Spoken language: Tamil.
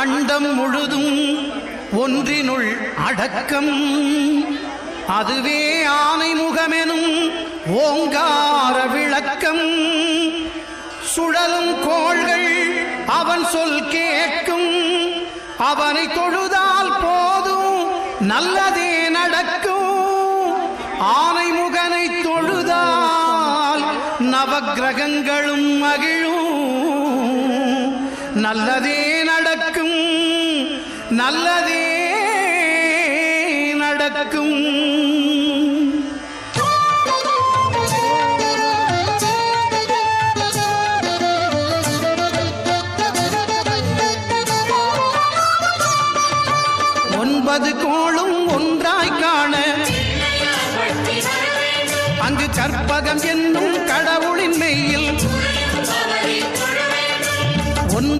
அண்டம் முழுதும் ஒன்றினுள் அடக்கம். அதுவே ஆனை முகமெனும் ஓங்கார விளக்கம். சுழலும் கோள்கள் அவன் சொல் கேட்கும். அவனை தொழுதால் போதும் நல்லதே நடக்கும். ஆனை முகனை தொழுதால் நவக்கிரகங்களும் மகிழும். நல்லதே நடக்கும், நல்லதே நடக்கும். ஒன்பது கோளும் ஒன்றாய் காண அங்கு கற்பகம் என்னும்